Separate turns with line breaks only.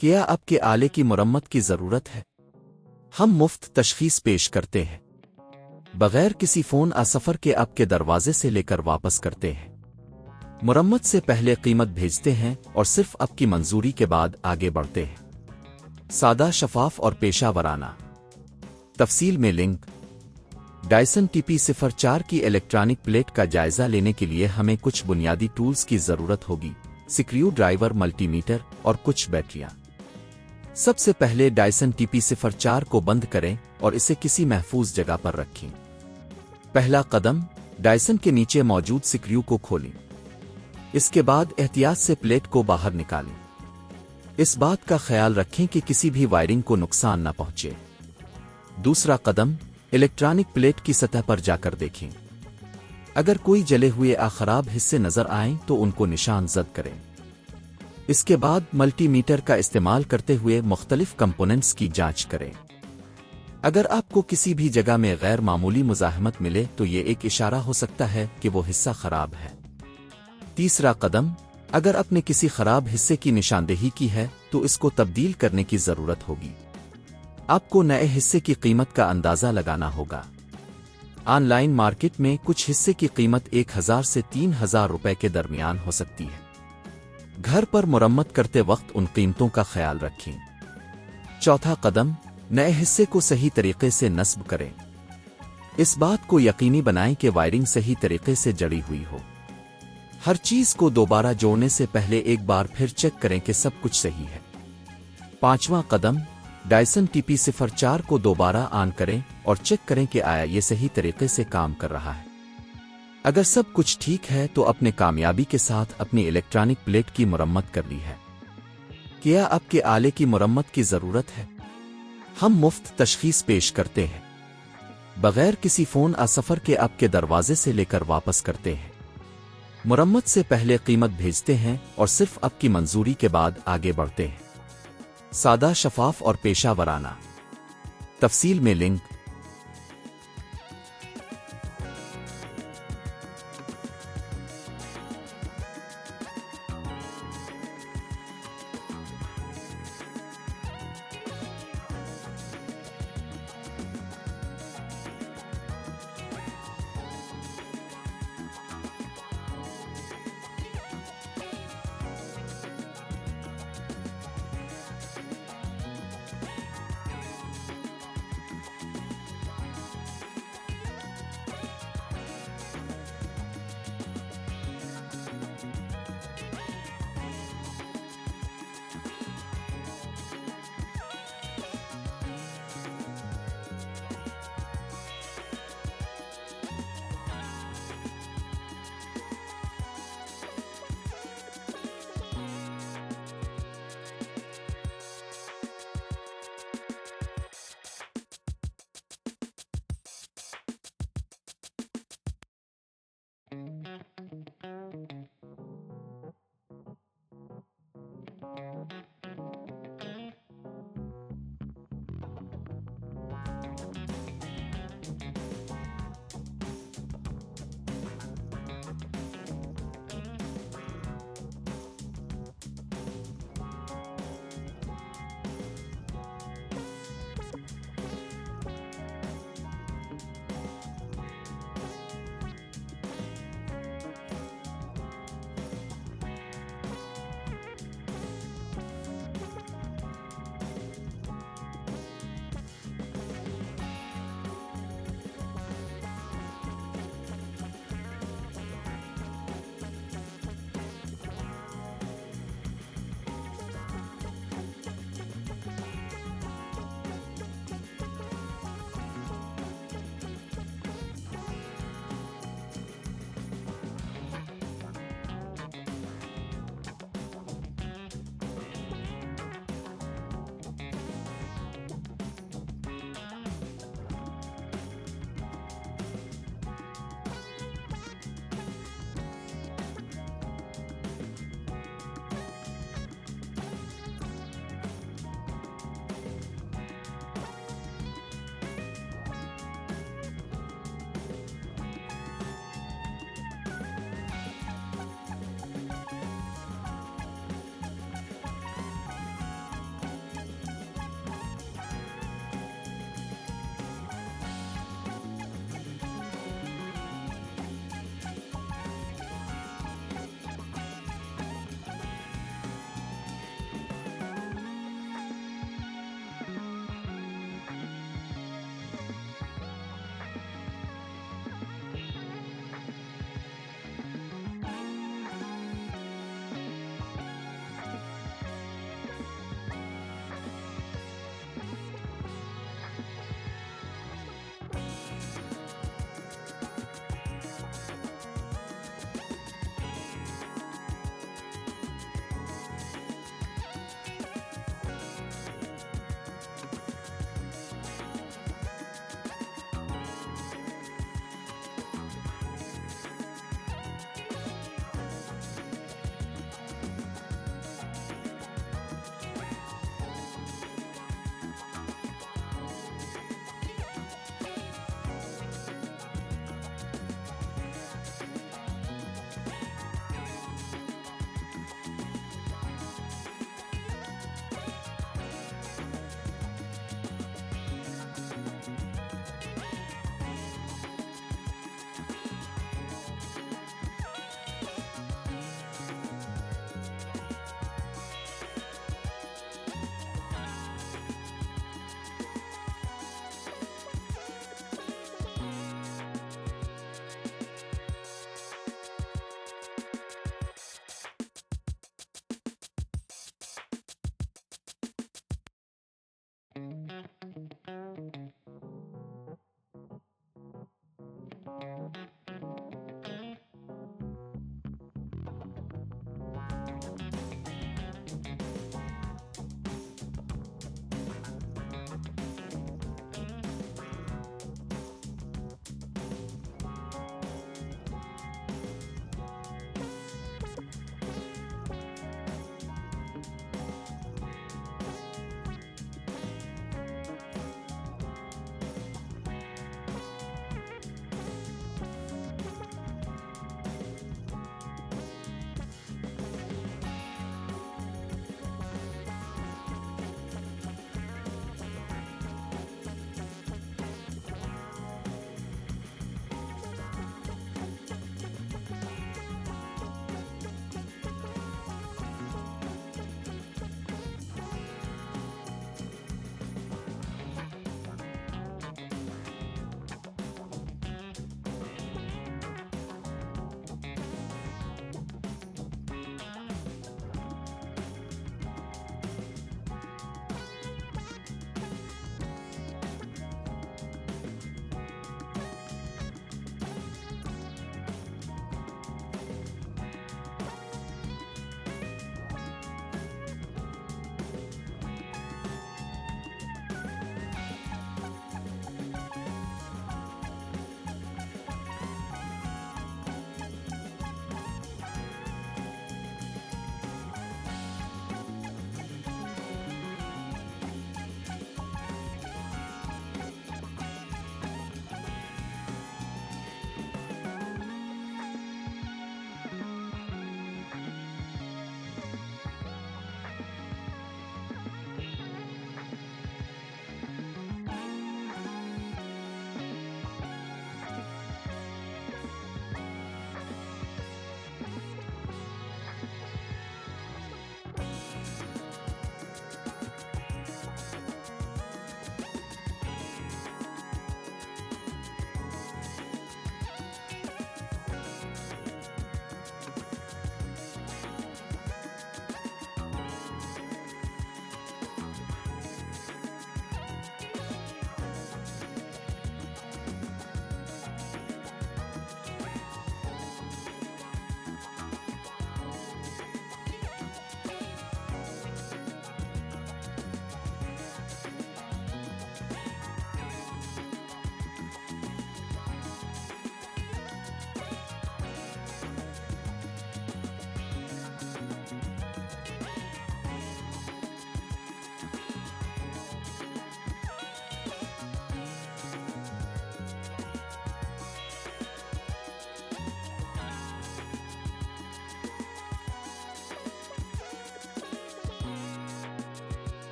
کیا اب کے آلے کی مرمت کی ضرورت ہے؟ ہم مفت تشخیص پیش کرتے ہیں بغیر کسی فون سفر کے اب کے دروازے سے لے کر واپس کرتے ہیں مرمت سے پہلے قیمت بھیجتے ہیں اور صرف اب کی منظوری کے بعد آگے بڑھتے ہیں سادہ شفاف اور پیشہ ورانہ تفصیل میں لنک ڈیوسن Tp04 کی الیکٹرانک پلیٹ کا جائزہ لینے کے لیے ہمیں کچھ بنیادی ٹولز کی ضرورت ہوگی سکریو ڈرائیور ملٹی میٹر اور کچھ بیٹریاں سب سے پہلے ڈیوسن Tp04 کو بند کریں اور اسے کسی محفوظ جگہ پر رکھیں پہلا قدم ڈیوسن کے نیچے موجود سکریو کو کھولیں اس کے بعد احتیاط سے پلیٹ کو باہر نکالیں اس بات کا خیال رکھیں کہ کسی بھی وائرنگ کو نقصان نہ پہنچے دوسرا قدم الیکٹرانک پلیٹ کی سطح پر جا کر دیکھیں اگر کوئی جلے ہوئے خراب حصے نظر آئیں تو ان کو نشان زد کریں اس کے بعد ملٹی میٹر کا استعمال کرتے ہوئے مختلف کمپوننٹس کی جانچ کریں اگر آپ کو کسی بھی جگہ میں غیر معمولی مزاحمت ملے تو یہ ایک اشارہ ہو سکتا ہے کہ وہ حصہ خراب ہے تیسرا قدم اگر آپ نے کسی خراب حصے کی نشاندہی کی ہے تو اس کو تبدیل کرنے کی ضرورت ہوگی آپ کو نئے حصے کی قیمت کا اندازہ لگانا ہوگا آن لائن مارکیٹ میں کچھ حصے کی قیمت 1000 سے 3000 روپے کے درمیان ہو سکتی ہے گھر پر مرمت کرتے وقت ان قیمتوں کا خیال رکھیں چوتھا قدم نئے حصے کو صحیح طریقے سے نصب کریں اس بات کو یقینی بنائیں کہ وائرنگ صحیح طریقے سے جڑی ہوئی ہو ہر چیز کو دوبارہ جوڑنے سے پہلے ایک بار پھر چیک کریں کہ سب کچھ صحیح ہے پانچواں قدم ڈیوسن Tp04 کو دوبارہ آن کریں اور چیک کریں کہ آیا یہ صحیح طریقے سے کام کر رہا ہے اگر سب کچھ ٹھیک ہے تو اپنے کامیابی کے ساتھ اپنی الیکٹرانک پلیٹ کی مرمت کر لی ہے کیا اب کے آلے کی مرمت کی ضرورت ہے ہم مفت تشخیص پیش کرتے ہیں بغیر کسی فون سفر کے اب کے دروازے سے لے کر واپس کرتے ہیں مرمت سے پہلے قیمت بھیجتے ہیں اور صرف اب کی منظوری کے بعد آگے بڑھتے ہیں سادہ شفاف اور پیشہ ورانہ تفصیل میں لنک